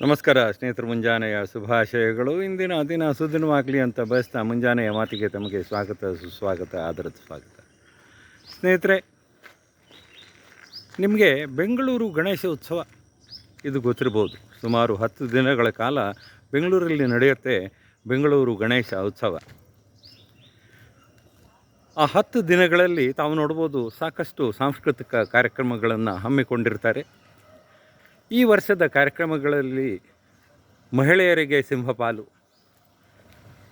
ನಮಸ್ಕಾರ ಸ್ನೇಹಿತರು, ಮುಂಜಾನೆಯ ಶುಭಾಶಯಗಳು. ಇಂದಿನ ದಿನ ಸುದಿನವಾಗಲಿ ಅಂತ ಬಯಸ್ತಾ ಮುಂಜಾನೆಯ ಮಾತಿಗೆ ತಮಗೆ ಸ್ವಾಗತ, ಸುಸ್ವಾಗತ, ಆದರದ ಸ್ವಾಗತ. ಸ್ನೇಹಿತರೆ, ನಿಮಗೆ ಬೆಂಗಳೂರು ಗಣೇಶ ಉತ್ಸವ ಇದು ಗೊತ್ತಿರ್ಬೋದು. ಸುಮಾರು 10 ದಿನಗಳ ಕಾಲ ಬೆಂಗಳೂರಲ್ಲಿ ನಡೆಯುತ್ತೆ ಬೆಂಗಳೂರು ಗಣೇಶ ಉತ್ಸವ. ಆ 10 ದಿನಗಳಲ್ಲಿ ತಾವು ನೋಡ್ಬೋದು, ಸಾಕಷ್ಟು ಸಾಂಸ್ಕೃತಿಕ ಕಾರ್ಯಕ್ರಮಗಳನ್ನು ಹಮ್ಮಿಕೊಂಡಿರ್ತಾರೆ. ಈ ವರ್ಷದ ಕಾರ್ಯಕ್ರಮಗಳಲ್ಲಿ ಮಹಿಳೆಯರಿಗೆ ಸಿಂಹಪಾಲು,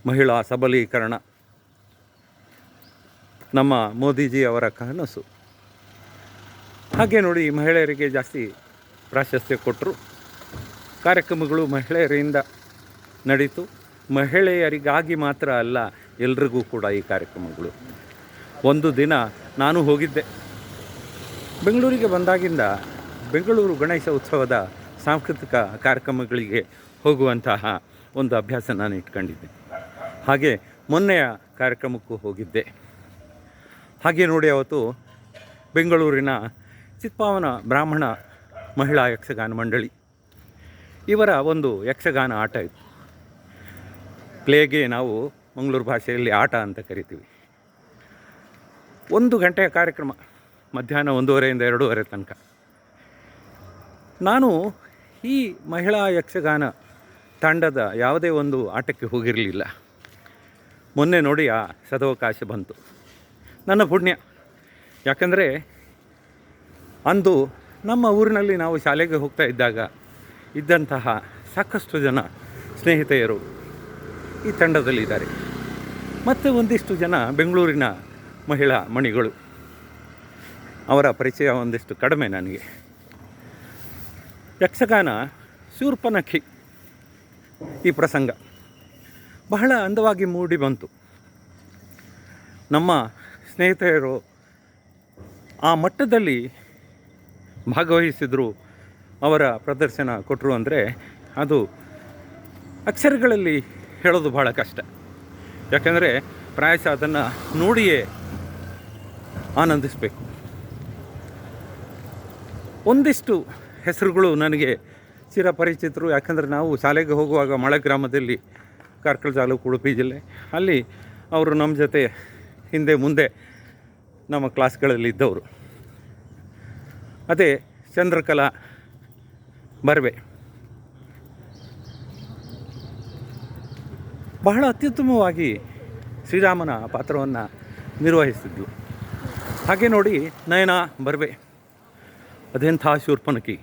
ಮಹಿಳಾ ಸಬಲೀಕರಣ ನಮ್ಮ ಮೋದಿಜಿ ಅವರ ಕನಸು. ಹಾಗೆ ನೋಡಿ, ಮಹಿಳೆಯರಿಗೆ ಜಾಸ್ತಿ ಪ್ರಾಶಸ್ತ್ಯ ಕೊಟ್ಟರು. ಕಾರ್ಯಕ್ರಮಗಳು ಮಹಿಳೆಯರಿಂದ ನಡೀತು. ಮಹಿಳೆಯರಿಗಾಗಿ ಮಾತ್ರ ಅಲ್ಲ, ಎಲ್ರಿಗೂ ಕೂಡ ಈ ಕಾರ್ಯಕ್ರಮಗಳು. ಒಂದು ದಿನ ನಾನು ಹೋಗಿದ್ದೆ. ಬೆಂಗಳೂರಿಗೆ ಬಂದಾಗಿಂದ ಬೆಂಗಳೂರು ಗಣೇಶ ಉತ್ಸವದ ಸಾಂಸ್ಕೃತಿಕ ಕಾರ್ಯಕ್ರಮಗಳಿಗೆ ಹೋಗುವಂತಹ ಒಂದು ಅಭ್ಯಾಸ ನಾನು ಇಟ್ಕೊಂಡಿದ್ದೆ. ಹಾಗೆ ಮೊನ್ನೆಯ ಕಾರ್ಯಕ್ರಮಕ್ಕೂ ಹೋಗಿದ್ದೆ. ಹಾಗೆ ನೋಡಿ, ಅವತ್ತು ಬೆಂಗಳೂರಿನ ಚಿತ್ಪಾವನ ಬ್ರಾಹ್ಮಣ ಮಹಿಳಾ ಯಕ್ಷಗಾನ ಮಂಡಳಿ ಇವರ ಒಂದು ಯಕ್ಷಗಾನ ಆಟ ಇತ್ತು. ಪ್ಲೇಗೆ ನಾವು ಮಂಗಳೂರು ಭಾಷೆಯಲ್ಲಿ ಆಟ ಅಂತ ಕರಿತೀವಿ. 1 ಗಂಟೆಯ ಕಾರ್ಯಕ್ರಮ, ಮಧ್ಯಾಹ್ನ 1:30 ಇಂದ 2:30 ತನಕ. ನಾನು ಈ ಮಹಿಳಾ ಯಕ್ಷಗಾನ ತಂಡದ ಯಾವುದೇ ಒಂದು ಆಟಕ್ಕೆ ಹೋಗಿರಲಿಲ್ಲ. ಮೊನ್ನೆ ನೋಡಿ ಆ ಸದವಕಾಶ ಬಂತು, ನನ್ನ ಪುಣ್ಯ. ಯಾಕಂದರೆ ಅಂದು ನಮ್ಮ ಊರಿನಲ್ಲಿ ನಾವು ಶಾಲೆಗೆ ಹೋಗ್ತಾ ಇದ್ದಾಗ ಇದ್ದಂತಹ ಸಾಕಷ್ಟು ಜನ ಸ್ನೇಹಿತೆಯರು ಈ ತಂಡದಲ್ಲಿದ್ದಾರೆ. ಮತ್ತು ಒಂದಿಷ್ಟು ಜನ ಬೆಂಗಳೂರಿನ ಮಹಿಳಾ ಮಣಿಗಳು. ಅವರ ಪರಿಚಯ ಒಂದಿಷ್ಟು ಕಡಿಮೆ ನನಗೆ. ಯಕ್ಷಗಾನ ಶೂರ್ಪನಖಿ ಈ ಪ್ರಸಂಗ ಬಹಳ ಅಂದವಾಗಿ ಮೂಡಿ ಬಂತು. ನಮ್ಮ ಸ್ನೇಹಿತೆಯರು ಆ ಮಟ್ಟದಲ್ಲಿ ಭಾಗವಹಿಸಿದರು, ಅವರ ಪ್ರದರ್ಶನ ಕೊಟ್ಟರು ಅಂದರೆ ಅದು ಅಕ್ಷರಗಳಲ್ಲಿ ಹೇಳೋದು ಭಾಳ ಕಷ್ಟ. ಯಾಕಂದರೆ ಪ್ರಾಯಶಃ ಅದನ್ನು ನೋಡಿಯೇ ಆನಂದಿಸಬೇಕು. ಒಂದಿಷ್ಟು ಹೆಸರುಗಳು ನನಗೆ ಚಿರಪರಿಚಿತರು. ಯಾಕಂದರೆ ನಾವು ಶಾಲೆಗೆ ಹೋಗುವಾಗ ಮಳೆ ಗ್ರಾಮದಲ್ಲಿ, ಕಾರ್ಕಳ ತಾಲೂಕು, ಉಡುಪಿ ಜಿಲ್ಲೆ, ಅಲ್ಲಿ ಅವರು ನಮ್ಮ ಜೊತೆ ಹಿಂದೆ ಮುಂದೆ ನಮ್ಮ ಕ್ಲಾಸ್ಗಳಲ್ಲಿ ಇದ್ದವರು. ಅದೇ ಚಂದ್ರಕಲಾ ಬರ್ವೆ ಬಹಳ ಅತ್ಯುತ್ತಮವಾಗಿ ಶ್ರೀರಾಮನ ಪಾತ್ರವನ್ನು ನಿರ್ವಹಿಸಿದ್ಲು. ಹಾಗೆ ನೋಡಿ, ನಯನ ಬರ್ವೆ ಅದೆಂಥ ಶೂರ್ಪನಖಿ.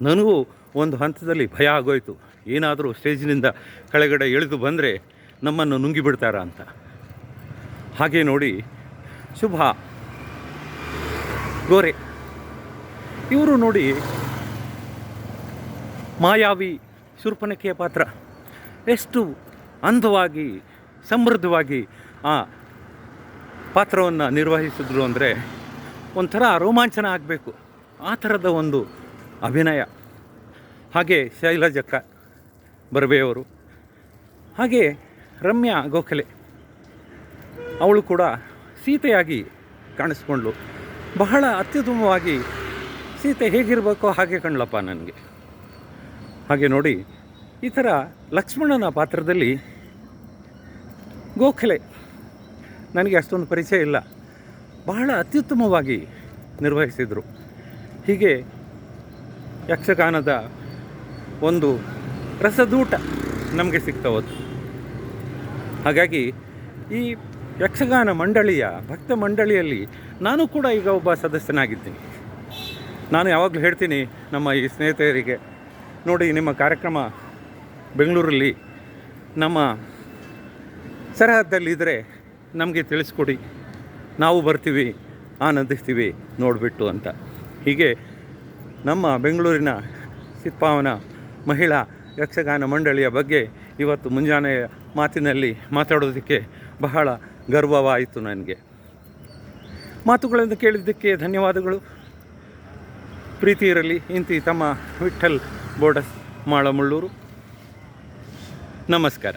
ನನಗೂ ಒಂದು ಹಂತದಲ್ಲಿ ಭಯ ಆಗೋಯಿತು, ಏನಾದರೂ ಸ್ಟೇಜಿನಿಂದ ಕೆಳಗಡೆ ಇಳಿದು ಬಂದರೆ ನಮ್ಮನ್ನು ನುಂಗಿಬಿಡ್ತಾರ ಅಂತ. ಹಾಗೆ ನೋಡಿ, ಶುಭ ಗೋರೆ ಇವರು ನೋಡಿ, ಮಾಯಾವಿ ಶೂರ್ಪನಖಿಯ ಪಾತ್ರ ಎಷ್ಟು ಅಂದವಾಗಿ ಸಮೃದ್ಧವಾಗಿ ಆ ಪಾತ್ರವನ್ನು ನಿರ್ವಹಿಸಿದ್ರು ಅಂದರೆ ಒಂಥರ ರೋಮಾಂಚನ ಆಗಬೇಕು, ಆ ಥರದ ಒಂದು ಅಭಿನಯ. ಹಾಗೆ ಶೈಲಜಕ್ಕ ಬರ್ವೆಯವರು, ಹಾಗೆ ರಮ್ಯಾ ಗೋಖಲೆ, ಅವಳು ಕೂಡ ಸೀತೆಯಾಗಿ ಕಾಣಿಸ್ಕೊಂಡ್ಳು. ಬಹಳ ಅತ್ಯುತ್ತಮವಾಗಿ ಸೀತೆ ಹೇಗಿರಬೇಕೋ ಹಾಗೆ ಕಾಣಲಪ್ಪ ನನಗೆ. ಹಾಗೆ ನೋಡಿ, ಈ ಥರ ಲಕ್ಷ್ಮಣನ ಪಾತ್ರದಲ್ಲಿ ಗೋಖಲೆ ನನಗೆ ಅಷ್ಟೊಂದು ಪರಿಚಯ ಇಲ್ಲ, ಬಹಳ ಅತ್ಯುತ್ತಮವಾಗಿ ನಿರ್ವಹಿಸಿದರು. ಹೀಗೆ ಯಕ್ಷಗಾನದ ಒಂದು ರಸದೂಟ ನಮಗೆ ಸಿಗ್ತಾ ಹೋಯ್ತು. ಹಾಗಾಗಿ ಈ ಯಕ್ಷಗಾನ ಮಂಡಳಿಯ ಭಕ್ತ ಮಂಡಳಿಯಲ್ಲಿ ನಾನು ಕೂಡ ಈಗ ಒಬ್ಬ ಸದಸ್ಯನಾಗಿದ್ದೀನಿ. ನಾನು ಯಾವಾಗಲೂ ಹೇಳ್ತೀನಿ ನಮ್ಮ ಈ ಸ್ನೇಹಿತರಿಗೆ, ನೋಡಿ, ನಿಮ್ಮ ಕಾರ್ಯಕ್ರಮ ಬೆಂಗಳೂರಲ್ಲಿ ನಮ್ಮ ಸರಹದ್ದಲ್ಲಿದ್ದರೆ ನಮಗೆ ತಿಳಿಸ್ಕೊಡಿ, ನಾವು ಬರ್ತೀವಿ, ಆನಂದಿಸ್ತೀವಿ ನೋಡಿಬಿಟ್ಟು ಅಂತ. ಹೀಗೆ ನಮ್ಮ ಬೆಂಗಳೂರಿನ ಚಿತ್ಪಾವನ ಮಹಿಳಾ ಯಕ್ಷಗಾನ ಮಂಡಳಿಯ ಬಗ್ಗೆ ಇವತ್ತು ಮುಂಜಾನೆಯ ಮಾತಿನಲ್ಲಿ ಮಾತಾಡೋದಕ್ಕೆ ಬಹಳ ಗರ್ವವಾಯಿತು ನನಗೆ. ಮಾತುಗಳನ್ನು ಕೇಳಿದ್ದಕ್ಕೆ ಧನ್ಯವಾದಗಳು. ಪ್ರೀತಿ ಇರಲಿ. ಇಂತಿ ತಮ್ಮ ವಿಠ್ಠಲ್ ಬೋಡಸ್ ಮಾಳಮುಳ್ಳೂರು. ನಮಸ್ಕಾರ.